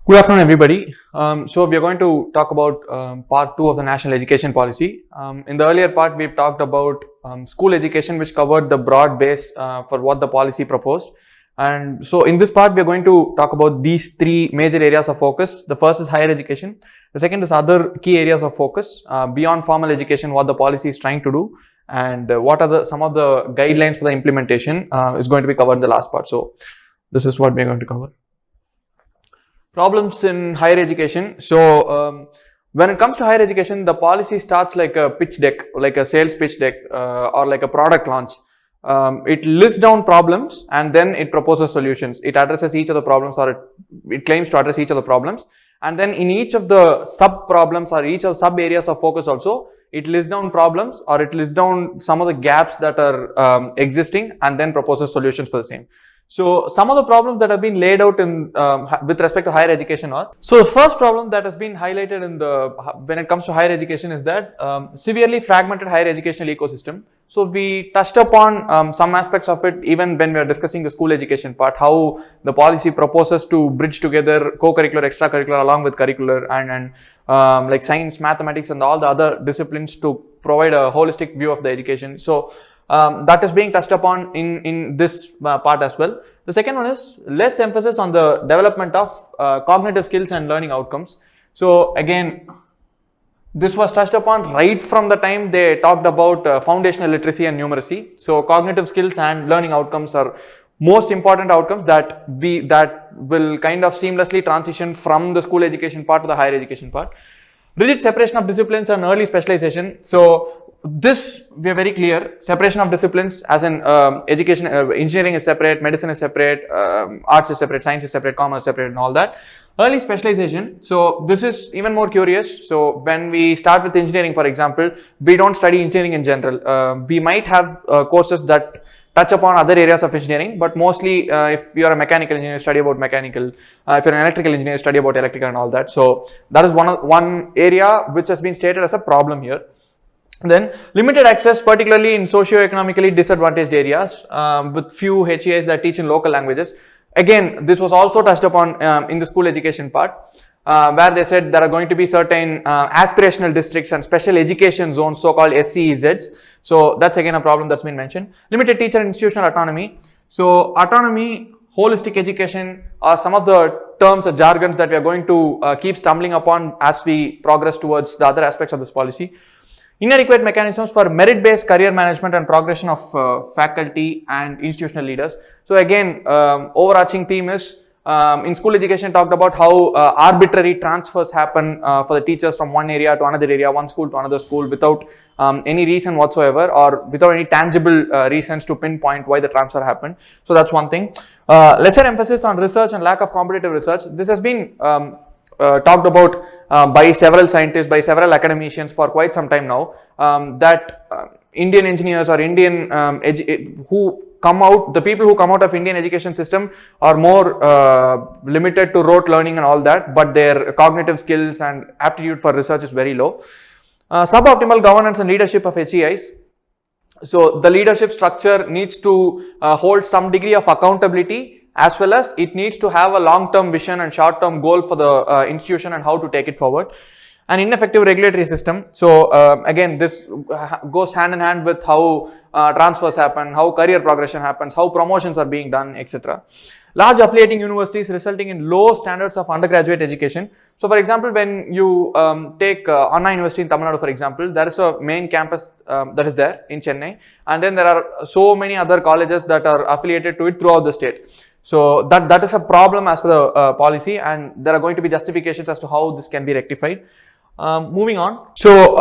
Good afternoon, everybody. So we are going to talk about part 2 of the national education policy. In the earlier part, we've talked about school education, which covered the broad base for what the policy proposed. And so in this part, we are going to talk about these three major areas of focus. The first is higher education. The second is other key areas of focus beyond formal education, what the policy is trying to do, and what are some of the guidelines for the implementation is going to be covered in the last part. So this is what we are going to cover. Problems in higher education. So when it comes to higher education, the policy starts like a pitch deck, like a sales pitch deck or like a product launch. It lists down problems and then it proposes solutions. It addresses each of the problems, or it claims to address each of the problems, and then in each of the sub problems or each of the sub areas of focus also, it lists down problems or it lists down some of the gaps that are existing and then proposes solutions for the same. So some of the problems that have been laid out in with respect to higher education are, so the first problem that has been highlighted in when it comes to higher education is that severely fragmented higher educational ecosystem. So we touched upon some aspects of it even when we are discussing the school education part, how the policy proposes to bridge together co-curricular, extracurricular along with curricular and like science, mathematics and all the other disciplines to provide a holistic view of the education. So that is being touched upon in this part as well. The second one is less emphasis on the development of cognitive skills and learning outcomes. So again, this was touched upon right from the time they talked about foundational literacy and numeracy. So cognitive skills and learning outcomes are most important outcomes that will kind of seamlessly transition from the school education part to the higher education part. Rigid separation of disciplines and early specialization. So this we are very clear, separation of disciplines as in education, engineering is separate, medicine is separate, arts is separate, science is separate, commerce is separate and all that. Early specialization, so this is even more curious. So when we start with engineering, for example, we don't study engineering in general. We might have courses that touch upon other areas of engineering, but mostly if you are a mechanical engineer, study about mechanical. If you're an electrical engineer, study about electrical and all that. So that is one area which has been stated as a problem here. Then limited access, particularly in socio-economically disadvantaged areas with few HEIs that teach in local languages. Again, this was also touched upon in the school education part where they said there are going to be certain aspirational districts and special education zones, so-called SCEZs. So that's again a problem that's been mentioned. Limited teacher and institutional autonomy. So autonomy, holistic education are some of the terms or jargons that we are going to keep stumbling upon as we progress towards the other aspects of this policy. Inadequate mechanisms for merit-based career management and progression of faculty and institutional leaders. So again, overarching theme is in school education talked about how arbitrary transfers happen for the teachers from one area to another area, one school to another school without any reason whatsoever or without any tangible reasons to pinpoint why the transfer happened. So that's one thing. Lesser emphasis on research and lack of competitive research. This has been talked about by several scientists, by several academicians for quite some time now, that Indian engineers or Indian the people who come out of Indian education system are more limited to rote learning and all that, but their cognitive skills and aptitude for research is very low. Suboptimal governance and leadership of HEIs. So the leadership structure needs to hold some degree of accountability, as well as it needs to have a long-term vision and short-term goal for the institution and how to take it forward. An ineffective regulatory system. So again, this goes hand in hand with how transfers happen, how career progression happens, how promotions are being done, etc. Large affiliating universities resulting in low standards of undergraduate education. So for example, when you take Anna University in Tamil Nadu, for example, there is a main campus that is there in Chennai, and then there are so many other colleges that are affiliated to it throughout the state. So that is a problem as per the policy, and there are going to be justifications as to how this can be rectified. Moving on. So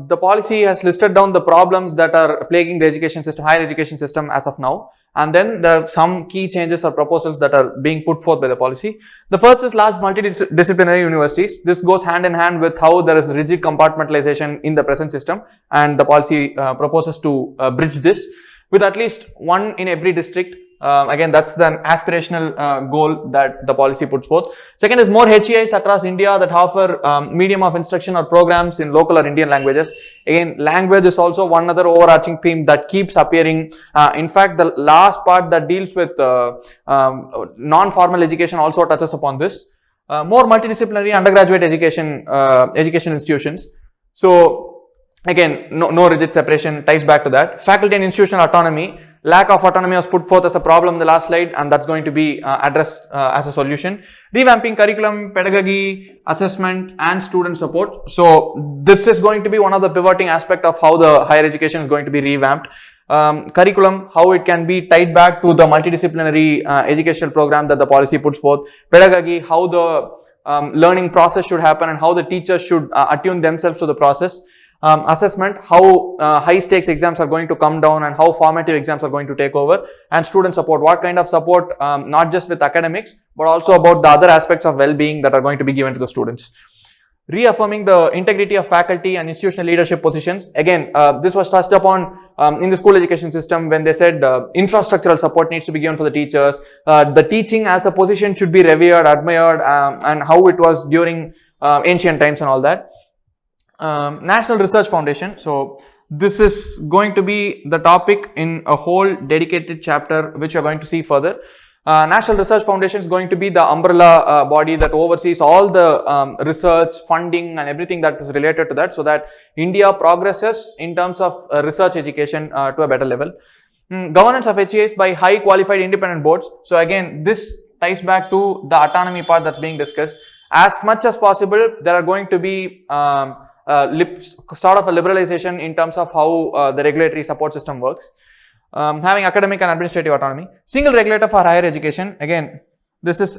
the policy has listed down the problems that are plaguing the education system, higher education system as of now. And then there are some key changes or proposals that are being put forth by the policy. The first is large multidisciplinary universities. This goes hand in hand with how there is rigid compartmentalization in the present system, and the policy proposes to bridge this with at least one in every district. Again, that's the aspirational goal that the policy puts forth. Second is more HEIs across India that offer medium of instruction or programs in local or Indian languages. Again, language is also one other overarching theme that keeps appearing. In fact, the last part that deals with non-formal education also touches upon this. more multidisciplinary undergraduate education institutions. So again, no rigid separation, ties back to that. Faculty and institutional autonomy. Lack of autonomy was put forth as a problem in the last slide, and that's going to be addressed as a solution. Revamping curriculum, pedagogy, assessment, and student support. So this is going to be one of the pivoting aspect of how the higher education is going to be revamped. Curriculum, how it can be tied back to the multidisciplinary educational program that the policy puts forth. Pedagogy, how the learning process should happen and how the teachers should attune themselves to the process. Assessment, how high stakes exams are going to come down and how formative exams are going to take over. And student support, what kind of support, not just with academics, but also about the other aspects of well-being that are going to be given to the students. Reaffirming the integrity of faculty and institutional leadership positions. Again, this was touched upon in the school education system when they said infrastructural support needs to be given for the teachers. The teaching as a position should be revered, admired, and how it was during ancient times and all that. National Research Foundation. So this is going to be the topic in a whole dedicated chapter which you are going to see further. National Research Foundation is going to be the umbrella body that oversees all the research, funding and everything that is related to that, so that India progresses in terms of research education to a better level. Governance of HEIs by high qualified independent boards. So again, this ties back to the autonomy part that's being discussed. As much as possible, there are going to be sort of a liberalization in terms of how the regulatory support system works. Having academic and administrative autonomy. Single regulator for higher education. Again, this is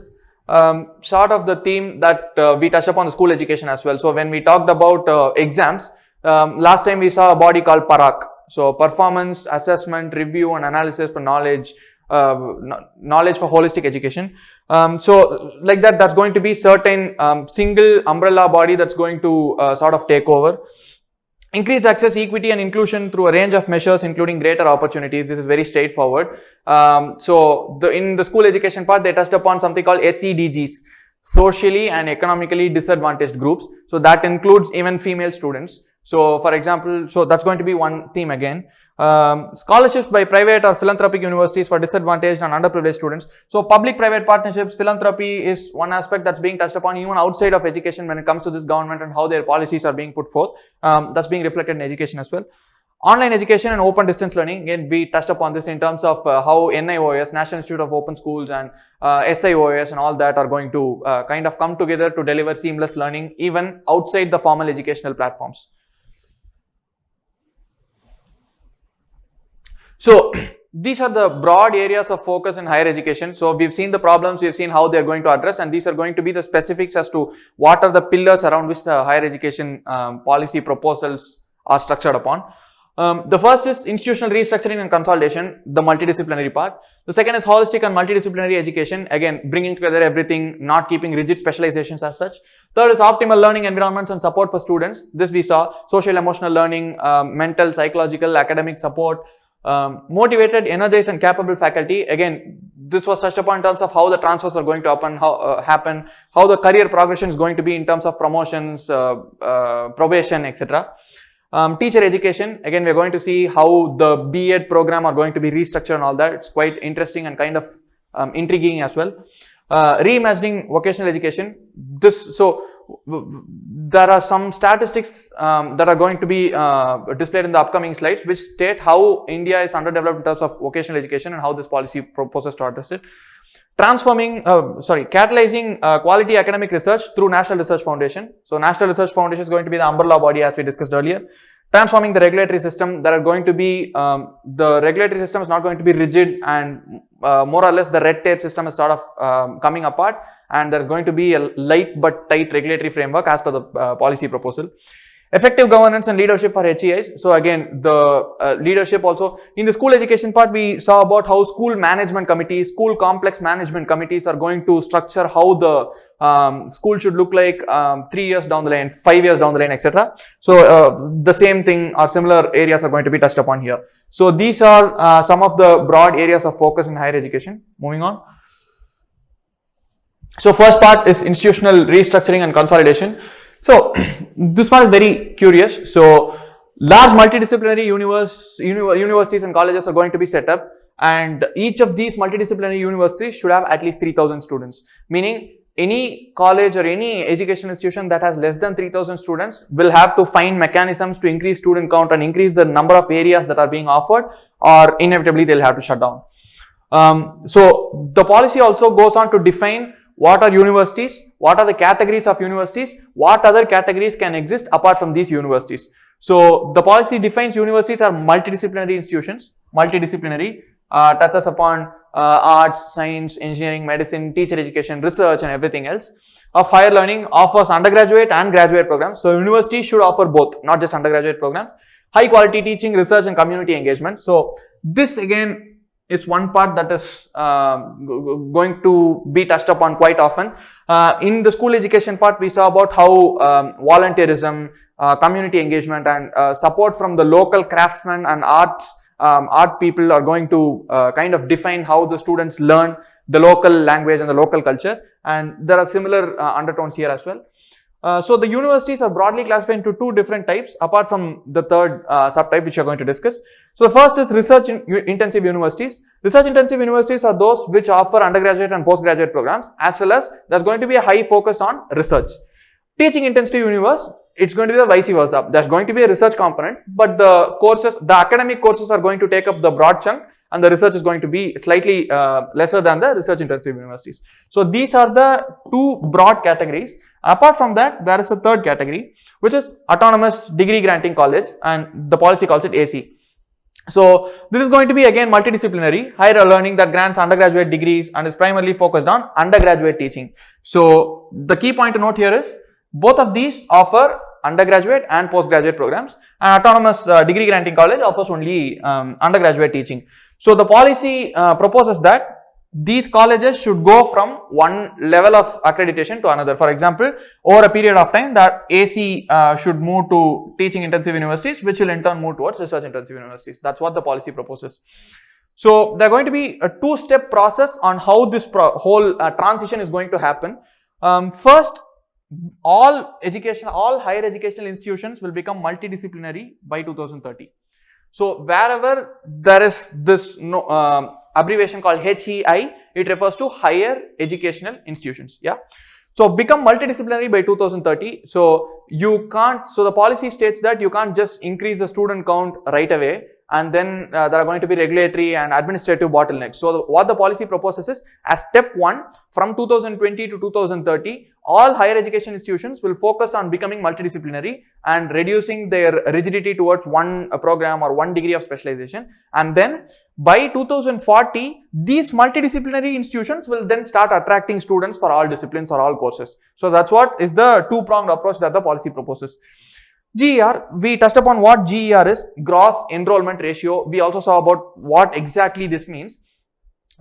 sort of the theme that we touched upon the school education as well. So when we talked about exams, last time we saw a body called PARAK. So performance, assessment, review and analysis for knowledge, knowledge for holistic education. So like that, that's going to be certain single umbrella body that's going to sort of take over. Increased access, equity and inclusion through a range of measures including greater opportunities. This is very straightforward. So in the school education part, they touched upon something called SEDGs, socially and economically disadvantaged groups. So that includes even female students. So for example, so that's going to be one theme again. Scholarships by private or philanthropic universities for disadvantaged and underprivileged students. So public-private partnerships, philanthropy is one aspect that's being touched upon even outside of education when it comes to this government and how their policies are being put forth. That's being reflected in education as well. Online education and open distance learning. Again, we touched upon this in terms of how NIOS, National Institute of Open Schools, and SIOS and all that are going to kind of come together to deliver seamless learning even outside the formal educational platforms. So these are the broad areas of focus in higher education. So we've seen the problems, we've seen how they're going to address, and these are going to be the specifics as to what are the pillars around which the higher education policy proposals are structured upon. The first is institutional restructuring and consolidation, the multidisciplinary part. The second is holistic and multidisciplinary education, again bringing together everything, not keeping rigid specializations as such. Third is optimal learning environments and support for students. This we saw, social emotional learning, mental, psychological, academic support. Motivated, energized and capable faculty. Again, this was touched upon in terms of how the transfers are going to happen, how the career progression is going to be in terms of promotions, probation, etc. Teacher education, again we are going to see how the B.Ed program are going to be restructured and all that. It's quite interesting and kind of intriguing as well. Reimagining vocational education. There are some statistics that are going to be displayed in the upcoming slides which state how India is underdeveloped in terms of vocational education and how this policy proposes to address it. Catalyzing quality academic research through National Research Foundation. So National Research Foundation is going to be the umbrella body as we discussed earlier. Transforming the regulatory system. There are going to be, the regulatory system is not going to be rigid and more or less the red tape system is sort of coming apart, and there is going to be a light but tight regulatory framework as per the policy proposal. Effective governance and leadership for HEIs. So again, the leadership also in the school education part, we saw about how school management committees, school complex management committees are going to structure how the school should look like 3 years down the line, 5 years down the line, etc. So the same thing or similar areas are going to be touched upon here. So these are some of the broad areas of focus in higher education. Moving on. So first part is institutional restructuring and consolidation. So this one is very curious. So large multidisciplinary universities and colleges are going to be set up, and each of these multidisciplinary universities should have at least 3,000 students, meaning any college or any education institution that has less than 3,000 students will have to find mechanisms to increase student count and increase the number of areas that are being offered, or inevitably they'll have to shut down. So the policy also goes on to define what are universities, what are the categories of universities, what other categories can exist apart from these universities. So the policy defines universities are multidisciplinary institutions. Multidisciplinary touches upon arts, science, engineering, medicine, teacher education, research and everything else. Of higher learning, offers undergraduate and graduate programs. So university should offer both, not just undergraduate programs. High quality teaching, research and community engagement. So this again is one part that is going to be touched upon quite often. In the school education part, we saw about how volunteerism, community engagement and support from the local craftsmen and art people are going to kind of define how the students learn the local language and the local culture, and there are similar undertones here as well. So the universities are broadly classified into two different types apart from the third subtype which we are going to discuss. So the first is research intensive universities. Research intensive universities are those which offer undergraduate and postgraduate programs, as well as there's going to be a high focus on research. Teaching intensive university, it's going to be the vice versa. There's going to be a research component, but the courses, the academic courses are going to take up the broad chunk, and the research is going to be slightly lesser than the research intensive universities. So these are the two broad categories. Apart from that, there is a third category, which is autonomous degree granting college, and the policy calls it AC. So this is going to be again multidisciplinary, higher learning that grants undergraduate degrees and is primarily focused on undergraduate teaching. So the key point to note here is both of these offer undergraduate and postgraduate programs, and autonomous degree granting college offers only undergraduate teaching. So the policy proposes that these colleges should go from one level of accreditation to another. For example, over a period of time, that AC should move to teaching intensive universities, which will in turn move towards research intensive universities. That's what the policy proposes. So there are going to be a two-step process on how this whole transition is going to happen. First, all higher educational institutions will become multidisciplinary by 2030. So wherever there is this abbreviation called HEI, it refers to higher educational institutions. Yeah. So become multidisciplinary by 2030. So you can't, so the policy states that you can't just increase the student count right away, and then there are going to be regulatory and administrative bottlenecks. So what the policy proposes is, as step one, from 2020 to 2030, all higher education institutions will focus on becoming multidisciplinary and reducing their rigidity towards one program or one degree of specialization. And then by 2040, these multidisciplinary institutions will then start attracting students for all disciplines or all courses. So that's what is the two-pronged approach that the policy proposes. GER, we touched upon what GER is, gross enrollment ratio. We also saw about what exactly this means.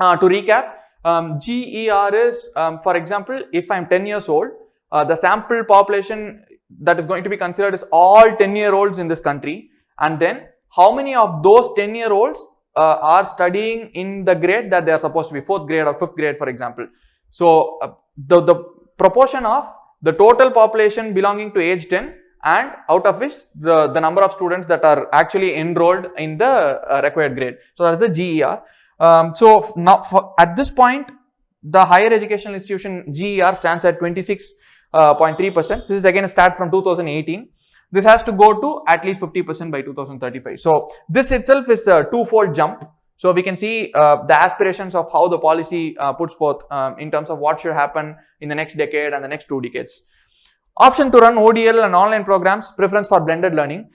To recap, GER is, for example, if I'm 10 years old, the sample population that is going to be considered is all 10-year-olds in this country, and then how many of those 10-year-olds are studying in the grade that they are supposed to be, 4th grade or 5th grade, for example. So the proportion of the total population belonging to age 10, and out of which the number of students that are actually enrolled in the required grade. So that's the GER. So now at this point, the higher educational institution GER stands at 26.3%. This is again a stat from 2018. This has to go to at least 50% by 2035. So this itself is a two-fold jump. So we can see the aspirations of how the policy puts forth in terms of what should happen in the next decade and the next 2 decades. Option to run ODL and online programs, preference for blended learning.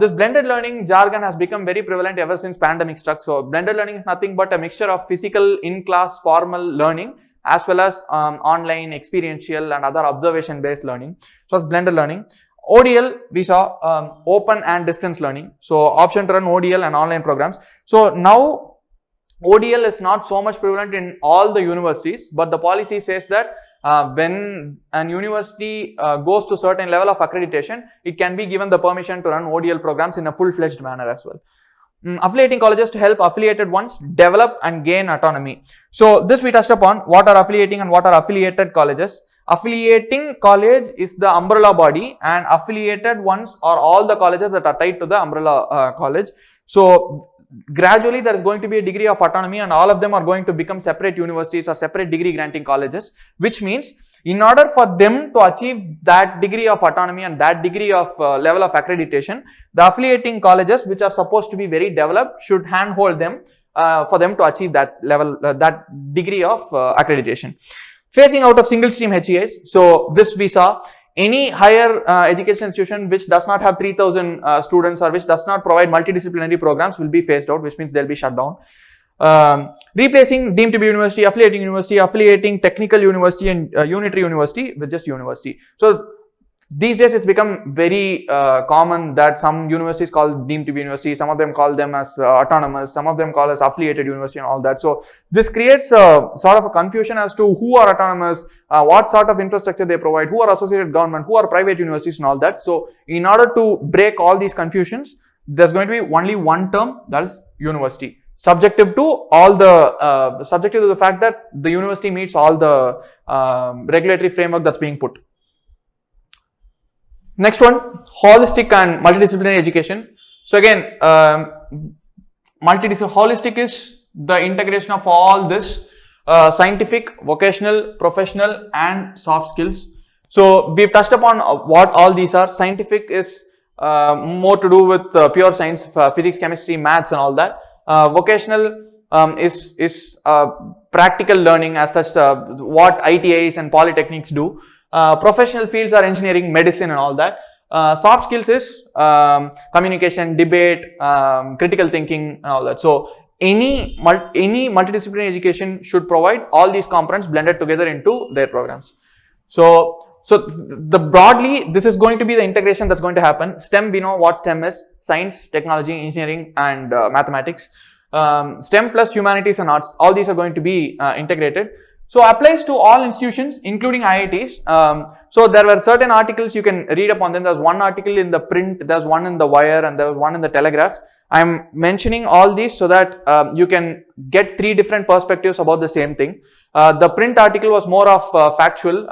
This blended learning jargon has become very prevalent ever since pandemic struck. So blended learning is nothing but a mixture of physical in-class formal learning as well as online, experiential and other observation based learning. So it's blended learning. ODL, we saw open and distance learning. So option to run ODL and online programs. So now ODL is not so much prevalent in all the universities, but the policy says that when an university goes to certain level of accreditation, it can be given the permission to run ODL programs in a full-fledged manner as well. Affiliating colleges to help affiliated ones develop and gain autonomy. So this we touched upon, what are affiliating and what are affiliated colleges. Affiliating college is the umbrella body, and affiliated ones are all the colleges that are tied to the umbrella college. So gradually there is going to be a degree of autonomy, and all of them are going to become separate universities or separate degree granting colleges, which means In order for them to achieve that degree of autonomy and that degree of level of accreditation, the affiliating colleges, which are supposed to be very developed, should handhold them for them to achieve that level, that degree of accreditation. Phasing out of single stream HEAs. So this we saw. Any higher education institution which does not have 3000 students or which does not provide multidisciplinary programs will be phased out, which means they'll be shut down. Replacing deemed to be university, affiliating technical university and unitary university with just university. So these days it's become very common that some universities call deemed to be university, some of them call them as autonomous, some of them call as affiliated university and all that. So this creates a sort of a confusion as to who are autonomous, what sort of infrastructure they provide, who are associated government, who are private universities and all that. So in order to break all these confusions, there's going to be only one term, that is university, subjective to all the subjective to the fact that the university meets all the regulatory framework that's being put. Next one, holistic and multidisciplinary education. So again, holistic is the integration of all this scientific, vocational, professional and soft skills. So we've touched upon what all these are. Scientific is more to do with pure science, physics, chemistry, maths and all that. Vocational is practical learning as such, what ITIs and polytechnics do. Professional fields are engineering, medicine and all that. Soft skills is communication, debate, critical thinking and all that. So any multidisciplinary education should provide all these components blended together into their programs. So broadly, this is going to be the integration that's going to happen. STEM, we know what STEM is: science, technology, engineering and mathematics. STEM plus humanities and arts, all these are going to be integrated. So applies to all institutions including IITs. So there were certain articles you can read upon them. There's one article in the print, there's one in the wire and there's one in the telegraph. I'm mentioning all these so that you can get three different perspectives about the same thing. The print article was more of factual.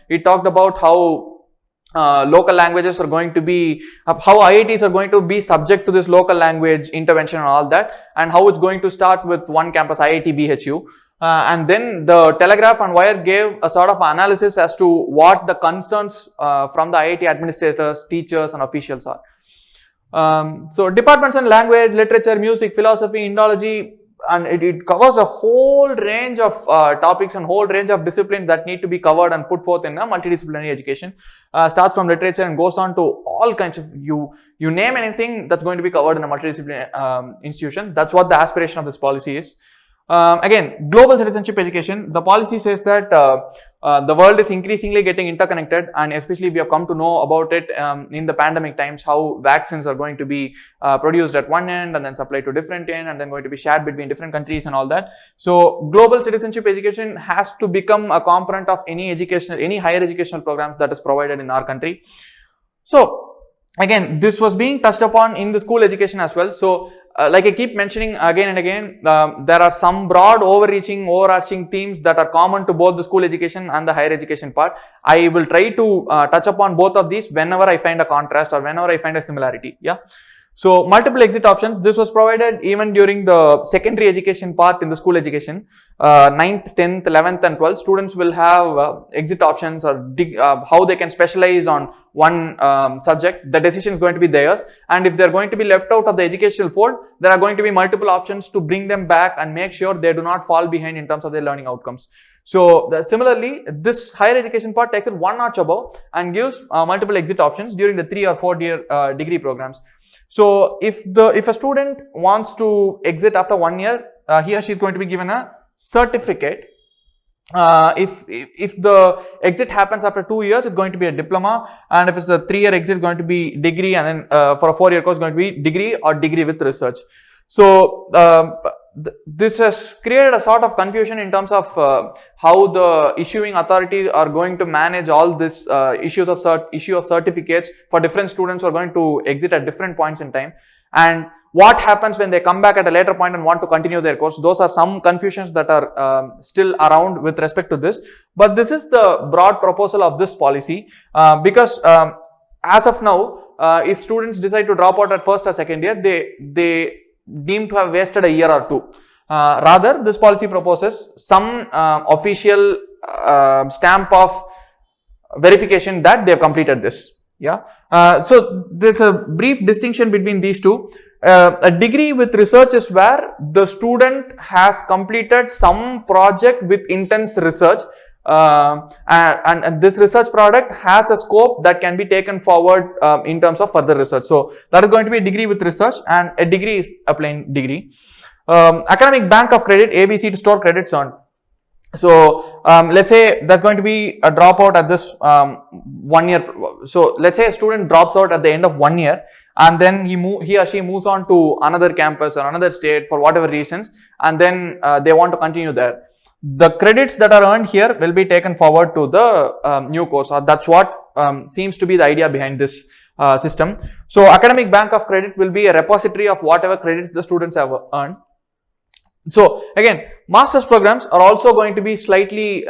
It talked about how local languages are going to be, how IITs are going to be subject to this local language intervention and all that, and how it's going to start with one campus, IIT BHU. And then the telegraph and wire gave a sort of analysis as to what the concerns from the IIT administrators, teachers and officials are. So departments in language, literature, music, philosophy, Indology, and it covers a whole range of topics and whole range of disciplines that need to be covered and put forth in a multidisciplinary education. Starts from literature and goes on to all kinds of, you name anything that's going to be covered in a multidisciplinary institution. That's what the aspiration of this policy is. Again, global citizenship education, the policy says that the world is increasingly getting interconnected, and especially we have come to know about it in the pandemic times, how vaccines are going to be produced at one end and then supplied to different end and then going to be shared between different countries and all that. So global citizenship education has to become a component of any higher educational programs that is provided in our country. So again, this was being touched upon in the school education as well. So like I keep mentioning again and again, there are some broad overarching themes that are common to both the school education and the higher education part. I will try to touch upon both of these whenever I find a contrast or whenever I find a similarity. Yeah. So multiple exit options, this was provided even during the secondary education part in the school education. 9th, 10th, 11th and 12th students will have exit options or how they can specialize on one subject. The decision is going to be theirs, and if they're going to be left out of the educational fold, there are going to be multiple options to bring them back and make sure they do not fall behind in terms of their learning outcomes. So similarly, this higher education part takes it one notch above and gives multiple exit options during the 3 or 4 year degree programs. So if a student wants to exit after 1 year, he or she is going to be given a certificate. If the exit happens after 2 years, it's going to be a diploma, and if it's a 3 year exit, it's going to be degree, and then for a 4 year course, it's going to be degree or degree with research. So this has created a sort of confusion in terms of how the issuing authorities are going to manage all this issue of certificates for different students who are going to exit at different points in time, and what happens when they come back at a later point and want to continue their course. Those are some confusions that are still around with respect to this, but this is the broad proposal of this policy, because as of now, if students decide to drop out at first or second year, they deemed to have wasted a year or two. Rather, this policy proposes some official stamp of verification that they have completed this. Yeah. So there's a brief distinction between these two. A degree with research is where the student has completed some project with intense research, and this research product has a scope that can be taken forward in terms of further research. So that is going to be a degree with research, and a degree is a plain degree. Academic bank of credit, ABC, to store credits earned. So let's say there's going to be a dropout at this 1 year. So let's say a student drops out at the end of 1 year, and then he or she moves on to another campus or another state for whatever reasons, and then they want to continue there. The credits that are earned here will be taken forward to the new course. That's what seems to be the idea behind this system. So academic bank of credit will be a repository of whatever credits the students have earned. So again, master's programs are also going to be slightly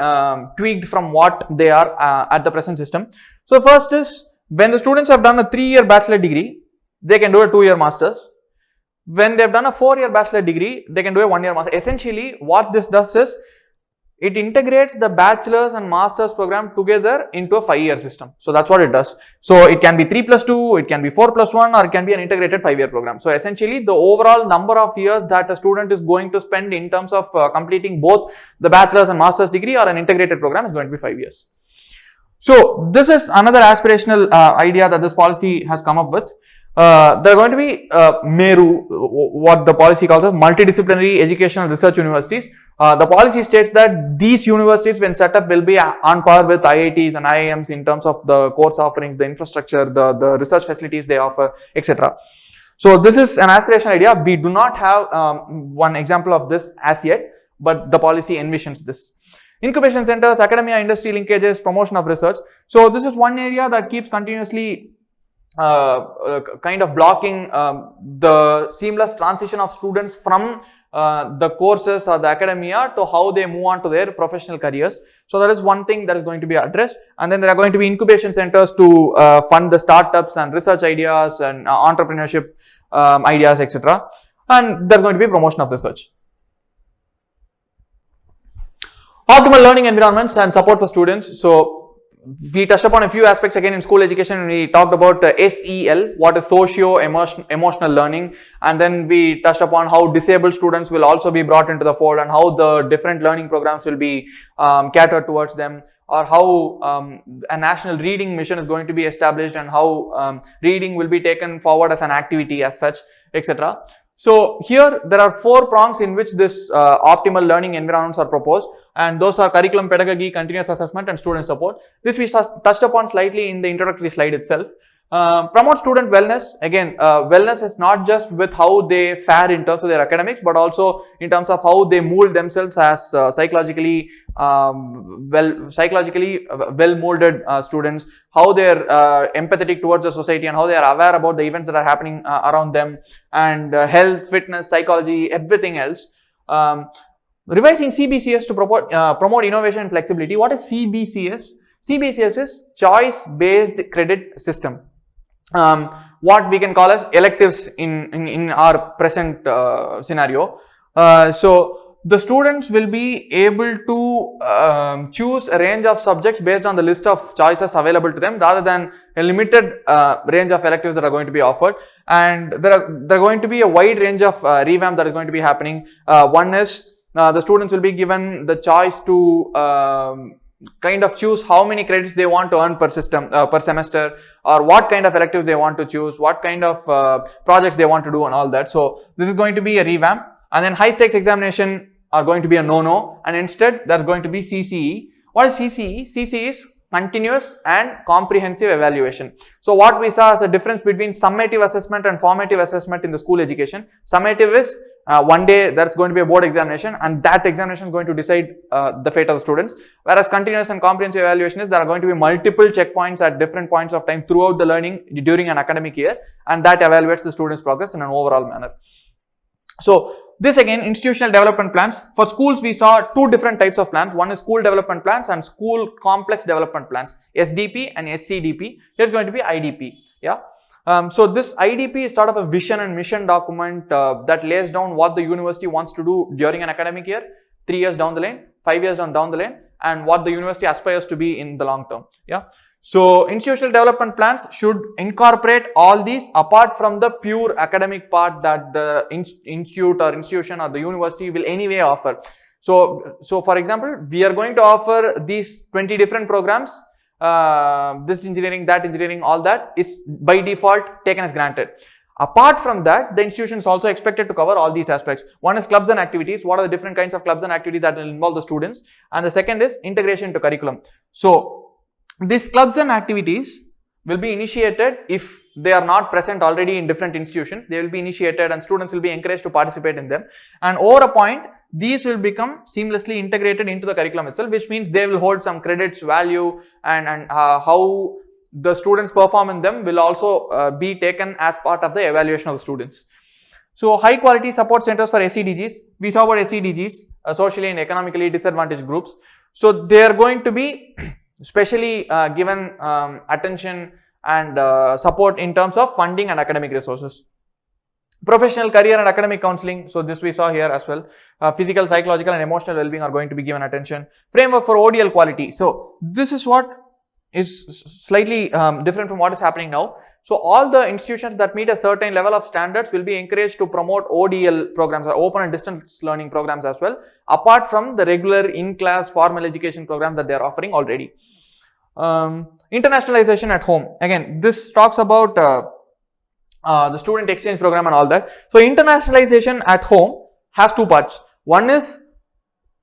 tweaked from what they are at the present system. So first is, when the students have done a 3-year bachelor degree, they can do a 2-year master's. When they have done a 4-year bachelor degree, they can do a 1-year master. Essentially, what this does is, it integrates the bachelor's and master's program together into a 5-year system. So that's what it does. So it can be 3+2, it can be 4+1, or it can be an integrated 5-year program. So essentially, the overall number of years that a student is going to spend in terms of completing both the bachelor's and master's degree or an integrated program is going to be 5 years. So this is another aspirational idea that this policy has come up with. There are going to be MERU, what the policy calls as multidisciplinary educational research universities. The policy states that these universities, when set up, will be on par with IITs and IIMs in terms of the course offerings, the infrastructure, the research facilities they offer, etc. So this is an aspirational idea. We do not have one example of this as yet, but the policy envisions this. Incubation centers, academia, industry linkages, promotion of research. So this is one area that keeps continuously kind of blocking the seamless transition of students from the courses or the academia to how they move on to their professional careers. So that is one thing that is going to be addressed. And then there are going to be incubation centers to fund the startups and research ideas and entrepreneurship ideas, etc. And there's going to be promotion of research. Optimal learning environments and support for students. So we touched upon a few aspects again in school education. We talked about SEL, what is socio-emotional learning, and then we touched upon how disabled students will also be brought into the fold and how the different learning programs will be catered towards them, or how a national reading mission is going to be established and how reading will be taken forward as an activity as such, etc. So here there are 4 prongs in which this optimal learning environments are proposed, and those are curriculum, pedagogy, continuous assessment, and student support. This we touched upon slightly in the introductory slide itself. Promote student wellness. Again, wellness is not just with how they fare in terms of their academics, but also in terms of how they mold themselves as psychologically well molded students, how they are empathetic towards the society, and how they are aware about the events that are happening around them, and health, fitness, psychology, everything else. Revising CBCS to promote innovation and flexibility. What is CBCS? CBCS is choice-based credit system. What we can call as electives in our present scenario. So the students will be able to choose a range of subjects based on the list of choices available to them, rather than a limited range of electives that are going to be offered. And there are going to be a wide range of revamp that is going to be happening. One is the students will be given the choice to kind of choose how many credits they want to earn per semester, or what kind of electives they want to choose, what kind of projects they want to do, and all that. So this is going to be a revamp. And then high stakes examination are going to be a no-no, and instead there's going to be CCE. What is CCE? CCE is continuous and comprehensive evaluation. So what we saw as a difference between summative assessment and formative assessment in the school education. Summative is one day there's going to be a board examination, and that examination is going to decide the fate of the students. Whereas continuous and comprehensive evaluation is there are going to be multiple checkpoints at different points of time throughout the learning during an academic year, and that evaluates the students' progress in an overall manner. So this again, institutional development plans. For schools, we saw 2 different types of plans. One is school development plans and school complex development plans, SDP and SCDP. Here's going to be IDP. Yeah. So this IDP is sort of a vision and mission document that lays down what the university wants to do during an academic year, 3 years down the lane, 5 years down the lane, and what the university aspires to be in the long term. Yeah. So institutional development plans should incorporate all these apart from the pure academic part that the institute or institution or the university will anyway offer. So for example, we are going to offer these 20 different programs, this engineering, that engineering, all that is by default taken as granted. Apart from that, the institution is also expected to cover all these aspects. One is clubs and activities. What are the different kinds of clubs and activities that will involve the students? And the second is integration to curriculum. So these clubs and activities will be initiated if they are not present already in different institutions. They will be initiated and students will be encouraged to participate in them. And over a point, these will become seamlessly integrated into the curriculum itself, which means they will hold some credits, value, and how the students perform in them will also be taken as part of the evaluation of the students. So high quality support centers for SEDGs. We saw about SEDGs, socially and economically disadvantaged groups. So they are going to be especially given attention and support in terms of funding and academic resources. Professional, career and academic counseling. So this we saw here as well. Physical, psychological and emotional well-being are going to be given attention. Framework for ODL quality. So this is what is slightly different from what is happening now. So all the institutions that meet a certain level of standards will be encouraged to promote ODL programs, or open and distance learning programs as well, apart from the regular in-class formal education programs that they are offering already. Internationalization at home. Again, this talks about the student exchange program and all that. So internationalization at home has two parts. One is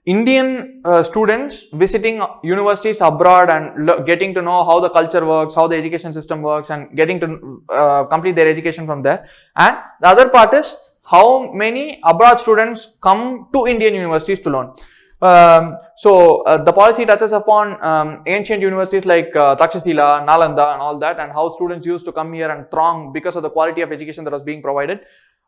Indian students visiting universities abroad and getting to know how the culture works, how the education system works, and getting to complete their education from there. And the other part is how many abroad students come to Indian universities to learn. The policy touches upon ancient universities like Takshashila, Nalanda and all that, and how students used to come here and throng because of the quality of education that was being provided.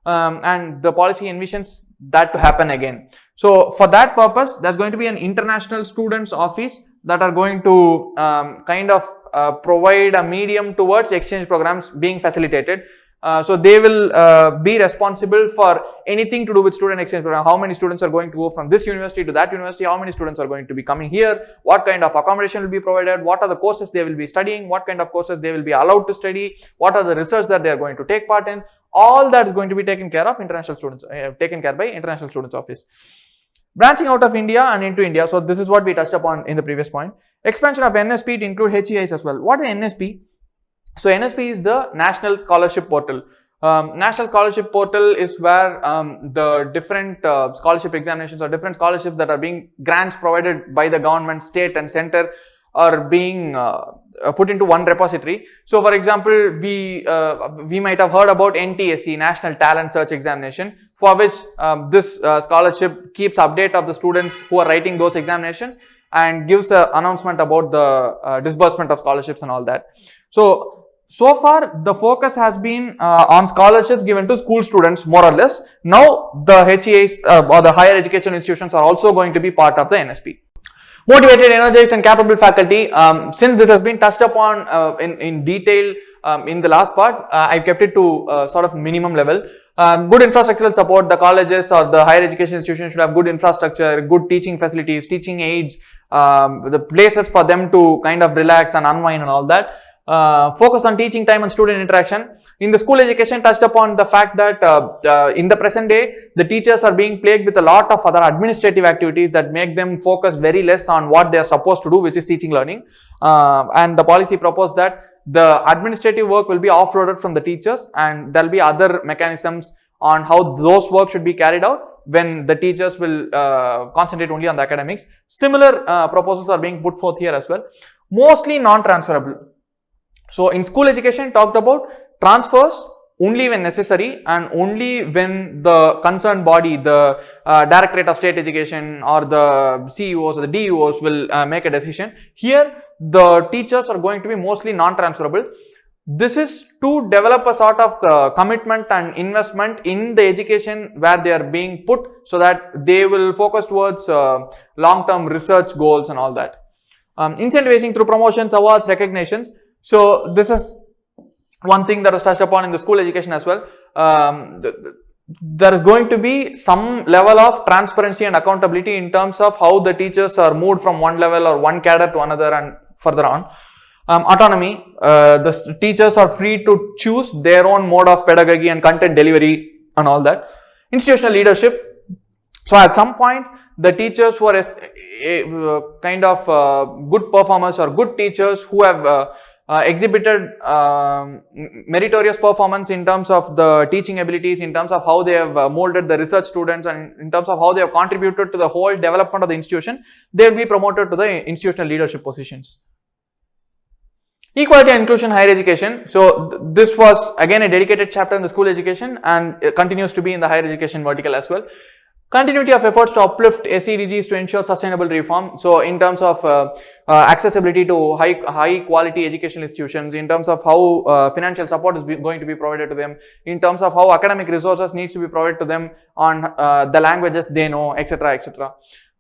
And the policy envisions that to happen again. So for that purpose, there's going to be an international students office that are going to provide a medium towards exchange programs being facilitated. So they will be responsible for anything to do with student exchange program. How many students are going to go from this university to that university? How many students are going to be coming here? What kind of accommodation will be provided? What are the courses they will be studying? What kind of courses they will be allowed to study? What are the research that they are going to take part in? All that is going to be taken care of international students, taken care by International Students Office. Branching out of India and into India. So this is what we touched upon in the previous point. Expansion of NSP to include HEIs as well. What is NSP? So NSP is the National Scholarship Portal. National Scholarship Portal is where the different scholarship examinations or different scholarships that are being grants provided by the government, state and center are being put into one repository. So for example, we might have heard about NTSE, National Talent Search Examination, for which this scholarship keeps update of the students who are writing those examinations and gives an announcement about the disbursement of scholarships and all that. So far the focus has been on scholarships given to school students more or less. Now the HEIs or the higher education institutions are also going to be part of the NSP. Motivated, energized and capable faculty. Since this has been touched upon in detail in the last part, I kept it to sort of minimum level. Good infrastructural support. The colleges or the higher education institutions should have good infrastructure, good teaching facilities, teaching aids, the places for them to kind of relax and unwind and all that. Focus on teaching time and student interaction. In the school education, touched upon the fact that in the present day, the teachers are being plagued with a lot of other administrative activities that make them focus very less on what they are supposed to do, which is teaching learning. And the policy proposed that the administrative work will be offloaded from the teachers, and there will be other mechanisms on how those work should be carried out when the teachers will concentrate only on the academics. Similar proposals are being put forth here as well. Mostly non-transferable. So in school education, talked about transfers only when necessary and only when the concerned body, the Directorate of State Education or the CEOs or the DEOs will make a decision. Here the teachers are going to be mostly non-transferable. This is to develop a sort of commitment and investment in the education where they are being put, so that they will focus towards long-term research goals and all that. Incentivizing through promotions, awards, recognitions. So this is one thing that was touched upon in the school education as well. there is going to be some level of transparency and accountability in terms of how the teachers are moved from one level or one cadre to another and further on. Autonomy, the teachers are free to choose their own mode of pedagogy and content delivery and all that. Institutional leadership, so at some point the teachers who are kind of good performers or good teachers who have exhibited meritorious performance in terms of the teaching abilities, in terms of how they have molded the research students, and in terms of how they have contributed to the whole development of the institution, they will be promoted to the institutional leadership positions. Equality and inclusion higher education. So this was again a dedicated chapter in the school education and it continues to be in the higher education vertical as well. Continuity of efforts to uplift SEDGs to ensure sustainable reform. So in terms of accessibility to high quality educational institutions, in terms of how financial support is going to be provided to them, in terms of how academic resources needs to be provided to them on the languages they know, etc., etc.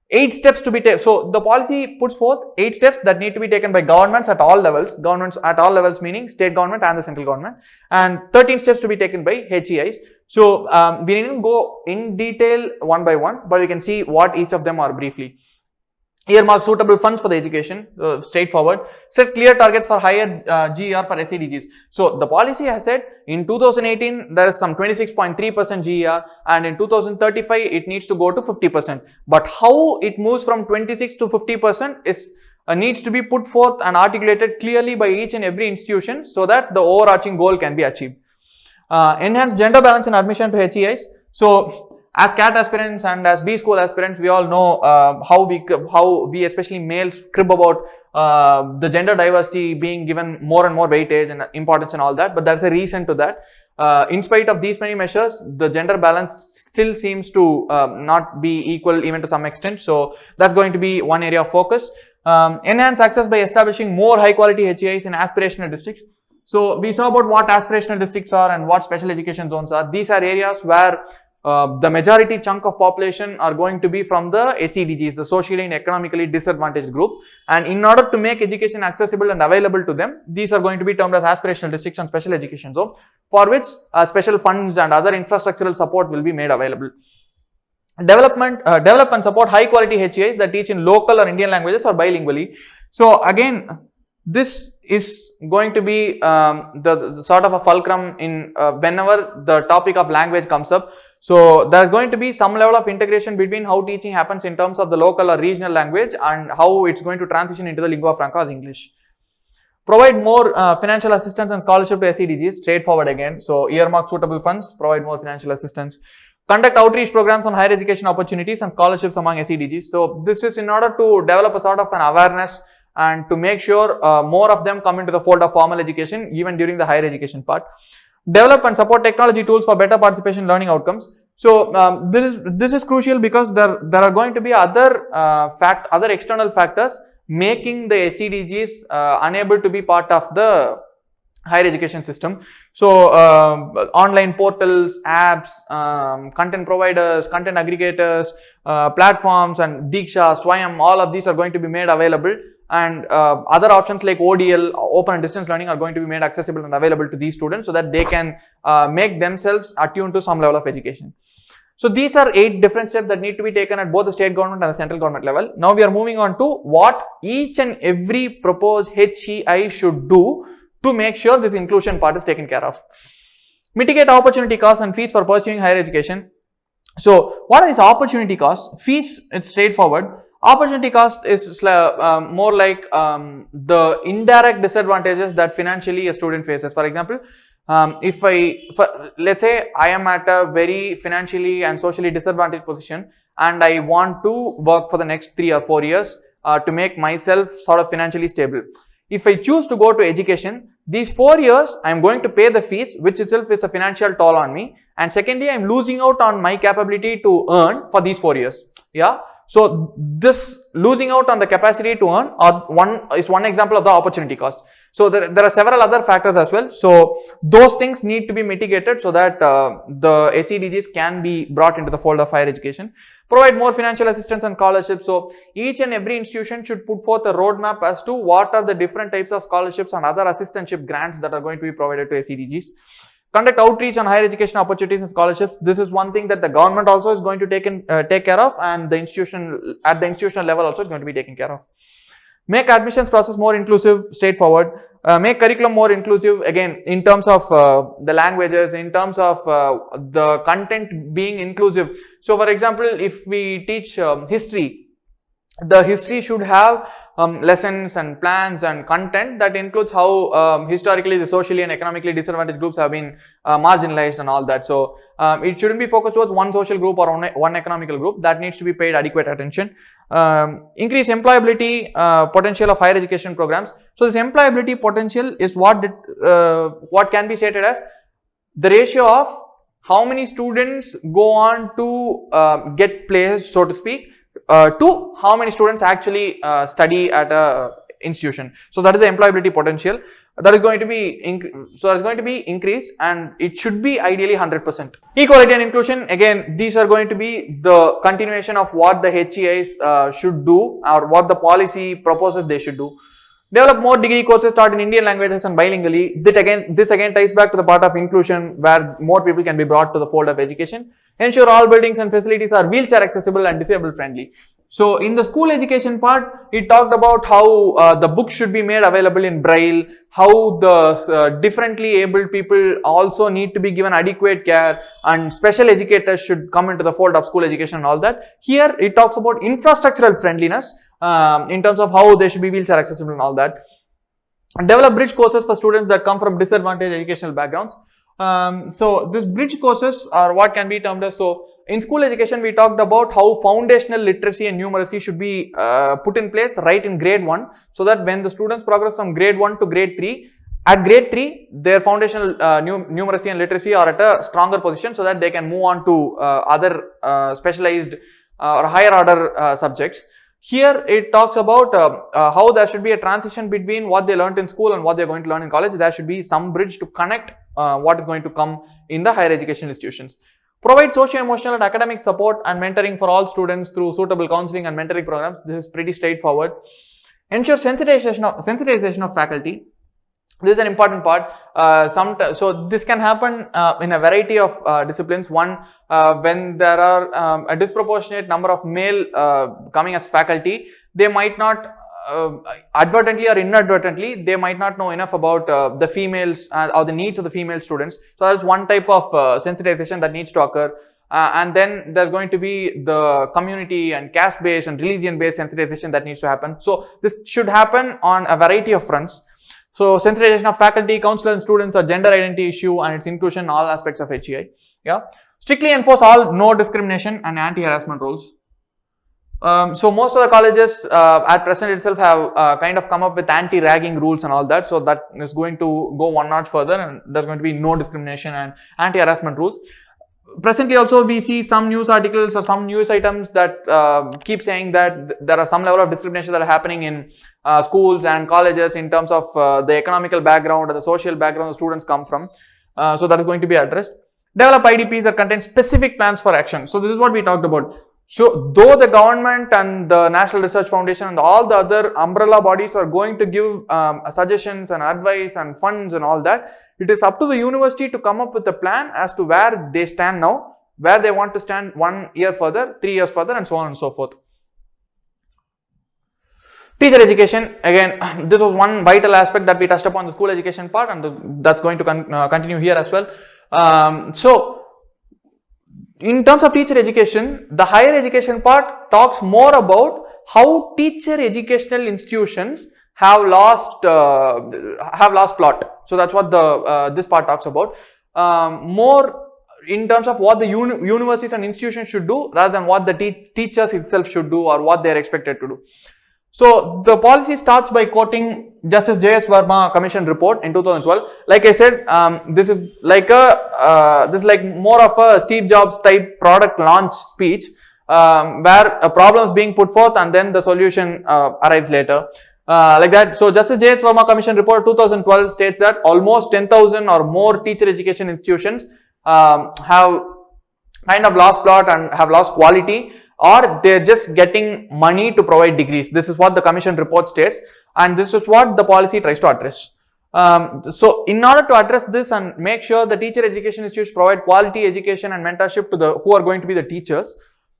8 steps to be taken. So the policy puts forth 8 steps that need to be taken by governments at all levels. Governments at all levels meaning state government and the central government, and 13 steps to be taken by HEIs. So we didn't go in detail one by one, but we can see what each of them are briefly. Earmark suitable funds for the education, straightforward. Set clear targets for higher GER for SEDGs. So the policy has said in 2018 there is some 26.3% GER, and in 2035 it needs to go to 50%. But how it moves from 26 to 50% is needs to be put forth and articulated clearly by each and every institution so that the overarching goal can be achieved. Enhance gender balance in admission to HEIs. So as CAT aspirants and as B school aspirants, we all know how we especially males crib about the gender diversity being given more and more weightage and importance and all that. But there's a reason to that. In spite of these many measures, the gender balance still seems to not be equal even to some extent. So that's going to be one area of focus. Enhance access by establishing more high quality HEIs in aspirational districts. So we saw about what aspirational districts are and what special education zones are. These are areas where the majority chunk of population are going to be from the SEDGs, the socially and economically disadvantaged groups, and in order to make education accessible and available to them, these are going to be termed as aspirational districts and special education zones, for which special funds and other infrastructural support will be made available. Develop and support high quality HEIs that teach in local or Indian languages or bilingually. So again, this is going to be the sort of a fulcrum in whenever the topic of language comes up. So there's going to be some level of integration between how teaching happens in terms of the local or regional language and how it's going to transition into the lingua franca of English. Provide more financial assistance and scholarship to SEDGs, straightforward again. So earmark suitable funds, provide more financial assistance. Conduct outreach programs on higher education opportunities and scholarships among SEDGs. So this is in order to develop a sort of an awareness and to make sure more of them come into the fold of formal education even during the higher education part. Develop and support technology tools for better participation in learning outcomes. So this is crucial because there are going to be other external factors making the SEDGs unable to be part of the higher education system. So online portals, apps, content providers, content aggregators, platforms and Diksha, Swayam, all of these are going to be made available, and other options like ODL, open and distance learning, are going to be made accessible and available to these students so that they can make themselves attuned to some level of education. So these are 8 different steps that need to be taken at both the state government and the central government level. Now we are moving on to what each and every proposed HEI should do to make sure this inclusion part is taken care of. Mitigate opportunity costs and fees for pursuing higher education. So what are these opportunity costs? Fees, it's straightforward. Opportunity cost is more like the indirect disadvantages that financially a student faces. For example, let's say I am at a very financially and socially disadvantaged position and I want to work for the next 3 or 4 years to make myself sort of financially stable. If I choose to go to education, these 4 years I am going to pay the fees, which itself is a financial toll on me, and secondly I am losing out on my capability to earn for these 4 years. Yeah. So this losing out on the capacity to earn is one example of the opportunity cost. So there are several other factors as well. So those things need to be mitigated so that the SEDGs can be brought into the fold of higher education. Provide more financial assistance and scholarships. So each and every institution should put forth a roadmap as to what are the different types of scholarships and other assistantship grants that are going to be provided to SEDGs. conduct outreach on higher education opportunities and scholarships. This is one thing that the government also is going to take care of, and the institution at the institutional level also is going to be taken care of. Make admissions process more inclusive, straightforward. Make curriculum more inclusive, again, in terms of the languages, in terms of the content being inclusive. So, for example, if we teach history, the history should have lessons and plans and content that includes how historically the socially and economically disadvantaged groups have been marginalized and all that. So, it shouldn't be focused towards one social group or one economical group. That needs to be paid adequate attention. Increase employability potential of higher education programs. So, this employability potential is what can be stated as the ratio of how many students go on to get placed, so to speak, to how many students actually study at a institution. So that is the employability potential that is going to be increased, and it should be ideally 100%. Equality and inclusion, again, these are going to be the continuation of what the HEIs should do, or what the policy proposes they should do. Develop more degree courses taught in Indian languages and bilingually. This again ties back to the part of inclusion, where more people can be brought to the fold of education. Ensure all buildings and facilities are wheelchair accessible and disabled friendly. So, in the school education part, it talked about how the books should be made available in Braille, how the differently abled people also need to be given adequate care, and special educators should come into the fold of school education and all that. Here, it talks about infrastructural friendliness in terms of how they should be wheelchair accessible and all that. And develop bridge courses for students that come from disadvantaged educational backgrounds. So, these bridge courses are what can be termed as, so in school education, we talked about how foundational literacy and numeracy should be put in place right in grade 1, so that when the students progress from grade 1 to grade 3, at grade 3, their foundational numeracy and literacy are at a stronger position, so that they can move on to other specialized or higher order subjects. Here it talks about how there should be a transition between what they learned in school and what they are going to learn in college. There should be some bridge to connect what is going to come in the higher education institutions. Provide socio-emotional and academic support and mentoring for all students through suitable counseling and mentoring programs. This is pretty straightforward. Ensure sensitization of faculty. This is an important part. So this can happen in a variety of disciplines. One, when there are a disproportionate number of male coming as faculty, they might not advertently or inadvertently, they might not know enough about the females or the needs of the female students. So that is one type of sensitization that needs to occur. And then there's going to be the community and caste based and religion based sensitization that needs to happen. So this should happen on a variety of fronts. So sensitization of faculty, counselors and students on gender identity issue and its inclusion in all aspects of HEI. Yeah. Strictly enforce all no discrimination and anti-harassment rules. So most of the colleges at present itself have kind of come up with anti-ragging rules and all that. So that is going to go one notch further, and there's going to be no discrimination and anti-harassment rules. Presently also we see some news articles or some news items that keep saying that there are some level of discrimination that are happening in schools and colleges in terms of the economical background or the social background the students come from. So that is going to be addressed. Develop IDPs that contain specific plans for action. So this is what we talked about. So though the government and the National Research Foundation and all the other umbrella bodies are going to give suggestions and advice and funds and all that, it is up to the university to come up with a plan as to where they stand now, where they want to stand 1 year further, 3 years further, and so on and so forth. Teacher education, again, this was one vital aspect that we touched upon the school education part, and that's going to continue here as well. So in terms of teacher education, the higher education part talks more about how teacher educational institutions have lost plot. So that's what this part talks about. More in terms of what the universities and institutions should do rather than what the teachers itself should do or what they are expected to do. So the policy starts by quoting Justice J.S. Verma Commission report in 2012. Like I said, this is like more of a Steve Jobs type product launch speech, where a problem is being put forth and then the solution arrives later. Like that. So Justice J.S. Verma Commission report 2012 states that almost 10,000 or more teacher education institutions have kind of lost plot and have lost quality, or they're just getting money to provide degrees. This is what the commission report states, and this is what the policy tries to address. So in order to address this and make sure the teacher education institutes provide quality education and mentorship to the who are going to be the teachers,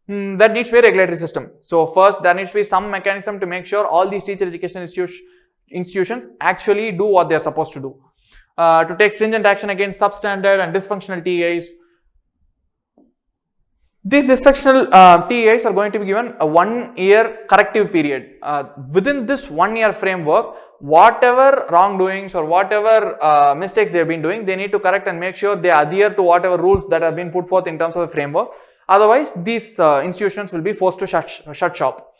there needs to be a regulatory system. So first there needs to be some mechanism to make sure all these teacher education institutions actually do what they are supposed to do. To take stringent action against substandard and dysfunctional TAs. These dysfunctional TAs are going to be given a 1-year corrective period. Within this 1-year framework, whatever wrongdoings or whatever mistakes they have been doing, they need to correct and make sure they adhere to whatever rules that have been put forth in terms of the framework. Otherwise, these institutions will be forced to shut shop.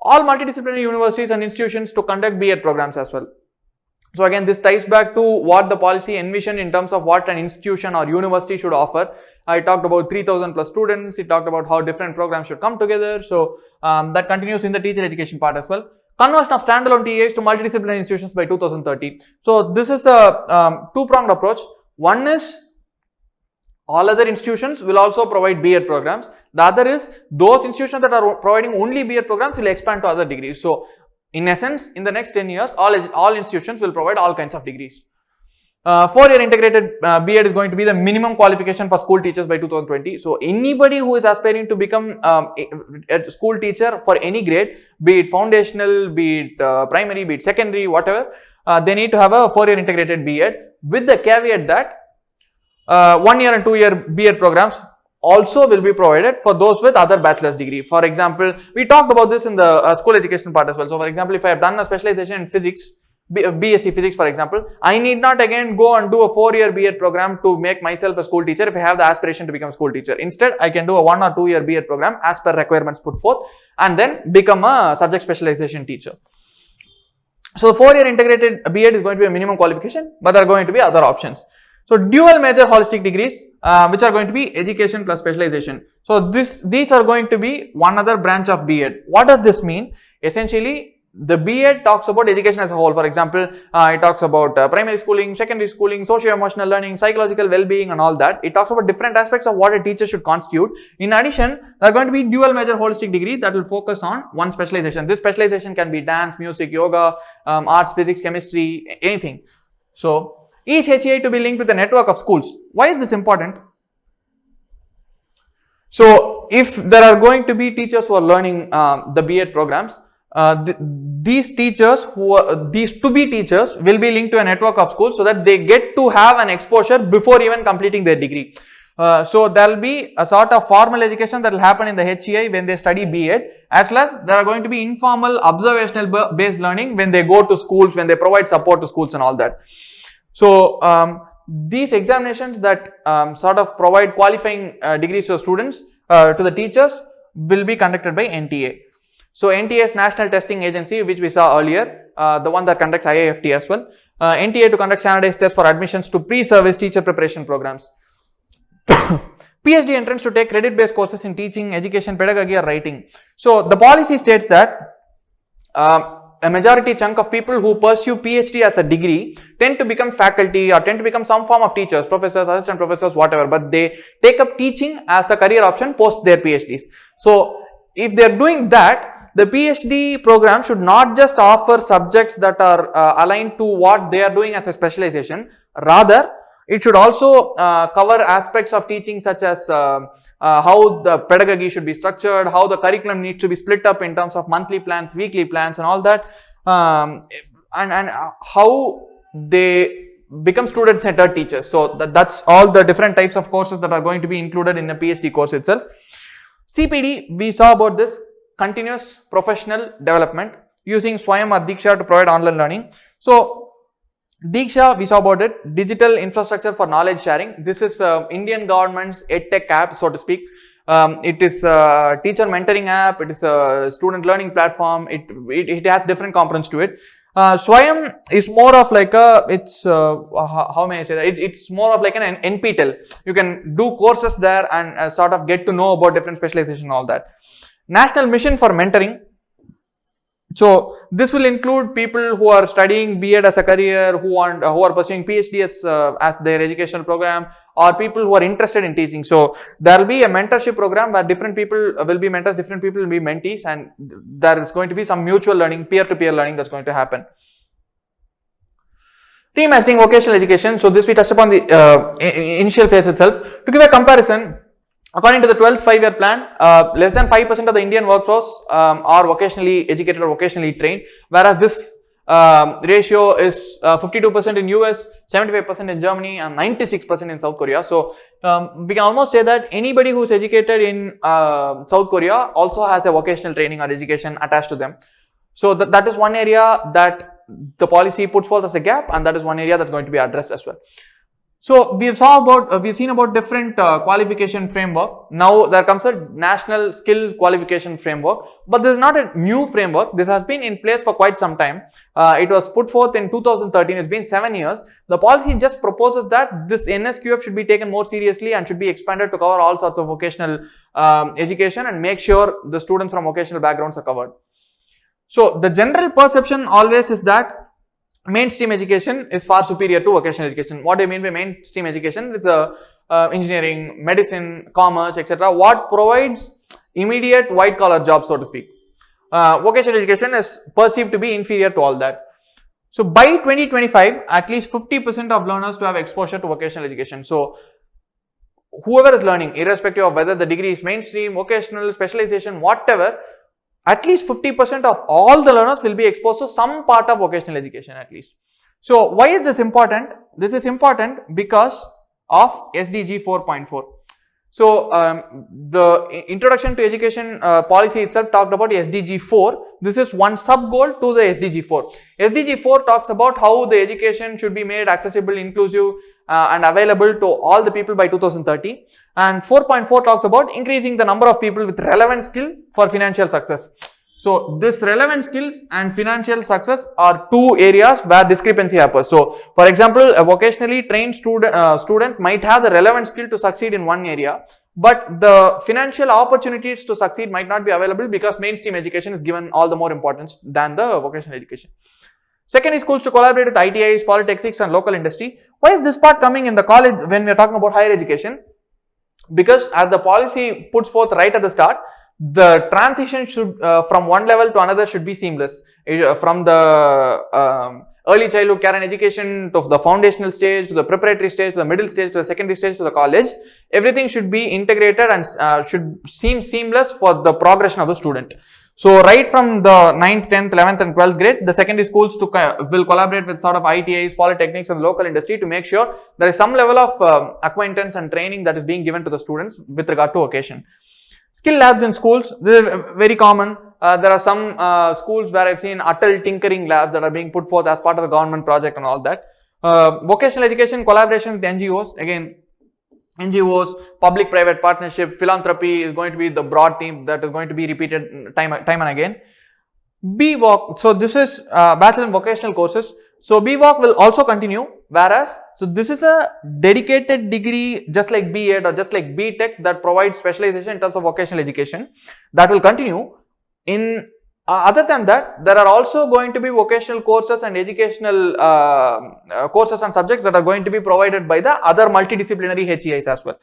All multidisciplinary universities and institutions to conduct B.Ed programs as well. So again, this ties back to what the policy envisioned in terms of what an institution or university should offer. I talked about 3,000 plus students. It talked about how different programs should come together. So that continues in the teacher education part as well. Conversion of standalone TAs to multidisciplinary institutions by 2030. So this is a two-pronged approach. One is all other institutions will also provide B.Ed programs. The other is those institutions that are providing only B.Ed programs will expand to other degrees. So in essence, in the next 10 years, all institutions will provide all kinds of degrees. 4-year integrated B.Ed is going to be the minimum qualification for school teachers by 2020. So anybody who is aspiring to become a school teacher for any grade, be it foundational, be it primary, be it secondary, whatever, they need to have a 4-year integrated B.Ed, with the caveat that 1-year and 2-year B.Ed programs also will be provided for those with other bachelor's degree. For example, we talked about this in the school education part as well. So for example, if I have done a specialization in physics, BSc physics for example, I need not again go and do a 4-year B.Ed program to make myself a school teacher if I have the aspiration to become a school teacher. Instead, I can do a 1 or 2-year B.Ed program as per requirements put forth and then become a subject specialization teacher. So the 4-year integrated B.Ed is going to be a minimum qualification, but there are going to be other options. So dual major holistic degrees, which are going to be education plus specialization. So these are going to be one other branch of B.Ed. What does this mean? Essentially, the B.Ed talks about education as a whole. For example, it talks about primary schooling, secondary schooling, socio-emotional learning, psychological well-being and all that. It talks about different aspects of what a teacher should constitute. In addition, there are going to be dual major holistic degree that will focus on one specialization. This specialization can be dance, music, yoga, arts, physics, chemistry, anything. So each HEI to be linked with a network of schools. Why is this important? So if there are going to be teachers who are learning the B.Ed programs, these teachers these to-be teachers will be linked to a network of schools so that they get to have an exposure before even completing their degree. So there will be a sort of formal education that will happen in the HEI when they study B.Ed, as well as there are going to be informal observational based learning when they go to schools, when they provide support to schools and all that. So these examinations that sort of provide qualifying degrees to students, to the teachers, will be conducted by NTA. So NTA's National Testing Agency, which we saw earlier, the one that conducts IIFT as well, NTA to conduct standardized tests for admissions to pre-service teacher preparation programs. PhD entrants to take credit-based courses in teaching, education, pedagogy or writing. So the policy states that a majority chunk of people who pursue PhD as a degree tend to become faculty or tend to become some form of teachers, professors, assistant professors, whatever, but they take up teaching as a career option post their PhDs. So if they are doing that, the PhD program should not just offer subjects that are aligned to what they are doing as a specialization. Rather, it should also cover aspects of teaching such as how the pedagogy should be structured, how the curriculum needs to be split up in terms of monthly plans, weekly plans and all that, and how they become student-centered teachers. So that's all the different types of courses that are going to be included in a PhD course itself. CPD, we saw about this continuous professional development using Swayam or Diksha to provide online learning. So Diksha, we saw about it, digital infrastructure for knowledge sharing. This is Indian government's EdTech app, so to speak. It is a teacher mentoring app, it is a student learning platform, it has different components to it. Swayam is more of like a, it's, how may I say that, it's more of like an NPTEL. You can do courses there and sort of get to know about different specialization and all that. National Mission for Mentoring. So this will include people who are studying B.Ed as a career, who are pursuing PhD as their educational program, or people who are interested in teaching. So there will be a mentorship program where different people will be mentors, different people will be mentees, and there is going to be some mutual learning, peer-to-peer learning that's going to happen. Reimagining vocational education. So this we touched upon the initial phase itself. To give a comparison, according to the 12th 5-year plan, less than 5% of the Indian workforce are vocationally educated or vocationally trained, whereas this ratio is 52% in US, 75% in Germany, and 96% in South Korea. So we can almost say that anybody who is educated in South Korea also has a vocational training or education attached to them. So that is one area that the policy puts forth as a gap, and that is one area that's going to be addressed as well. So we've seen about different qualification framework. Now there comes a national skills qualification framework, but this is not a new framework. This has been in place for quite some time. It was put forth in 2013. It's been 7 years. The policy just proposes that this NSQF should be taken more seriously and should be expanded to cover all sorts of vocational education and make sure the students from vocational backgrounds are covered. So the general perception always is that mainstream education is far superior to vocational education. What do I mean by mainstream education? It's engineering, medicine, commerce, etc. What provides immediate white collar jobs, so to speak. Vocational education is perceived to be inferior to all that. So by 2025, at least 50% of learners to have exposure to vocational education. So whoever is learning, irrespective of whether the degree is mainstream, vocational, specialization, whatever, at least 50% of all the learners will be exposed to some part of vocational education at least. So why is this important? This is important because of SDG 4.4. So the introduction to education policy itself talked about SDG 4. This is one sub goal to the SDG 4. SDG 4 talks about how the education should be made accessible, inclusive and available to all the people by 2030. And 4.4 talks about increasing the number of people with relevant skill for financial success. So this relevant skills and financial success are two areas where discrepancy happens. So for example, a vocationally trained student might have the relevant skill to succeed in one area, but the financial opportunities to succeed might not be available because mainstream education is given all the more importance than the vocational education. Second is schools to collaborate with ITIs, polytechnics and local industry. Why is this part coming in the college when we are talking about higher education? Because as the policy puts forth right at the start, the transition should from one level to another should be seamless. From the early childhood care and education to the foundational stage, to the preparatory stage, to the middle stage, to the secondary stage, to the college, everything should be integrated and should seem seamless for the progression of the student. So right from the 9th, 10th, 11th and 12th grade, the secondary schools will collaborate with sort of ITIs, polytechnics and local industry to make sure there is some level of acquaintance and training that is being given to the students with regard to vocation. Skill labs in schools, this is very common. There are some schools where I've seen Atal tinkering labs that are being put forth as part of a government project and all that. Vocational education collaboration with NGOs, again, NGOs, public-private partnership, philanthropy is going to be the broad theme that is going to be repeated time and again. BVOC, so this is Bachelor in Vocational Courses. So BVOC will also continue, whereas, so this is a dedicated degree just like B.Ed or just like B.Tech that provides specialization in terms of vocational education. That will continue. In other than that, there are also going to be vocational courses and educational courses and subjects that are going to be provided by the other multidisciplinary HEIs as well.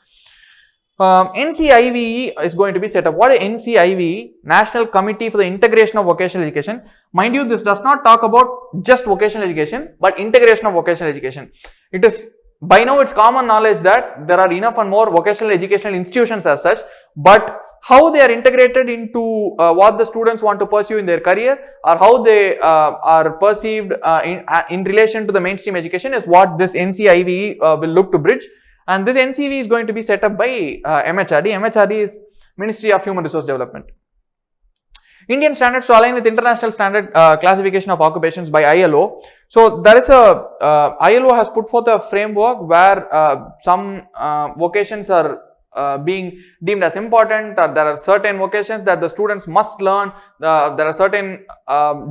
NCIVE is going to be set up. What is NCIVE? National Committee for the Integration of Vocational Education. Mind you, this does not talk about just vocational education, but integration of vocational education. It is, by now it's common knowledge that there are enough and more vocational educational institutions as such, but how they are integrated into what the students want to pursue in their career or how they are perceived in relation to the mainstream education is what this NCIVE will look to bridge. And this NCV is going to be set up by MHRD. MHRD is Ministry of Human Resource Development. Indian standards to align with international standard classification of occupations by ILO. So there is ILO has put forth a framework where some vocations are being deemed as important, or there are certain vocations that the students must learn, there are certain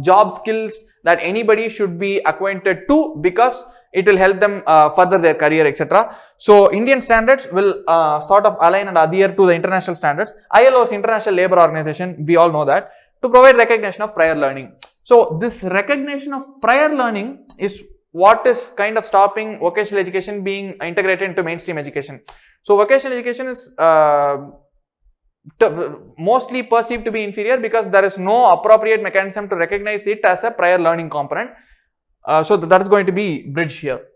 job skills that anybody should be acquainted to because it will help them further their career, etc. So Indian standards will sort of align and adhere to the international standards. ILO is International Labour Organization, we all know that, to provide recognition of prior learning. So this recognition of prior learning is what is kind of stopping vocational education being integrated into mainstream education. So vocational education is mostly perceived to be inferior because there is no appropriate mechanism to recognize it as a prior learning component. So that is going to be bridge here.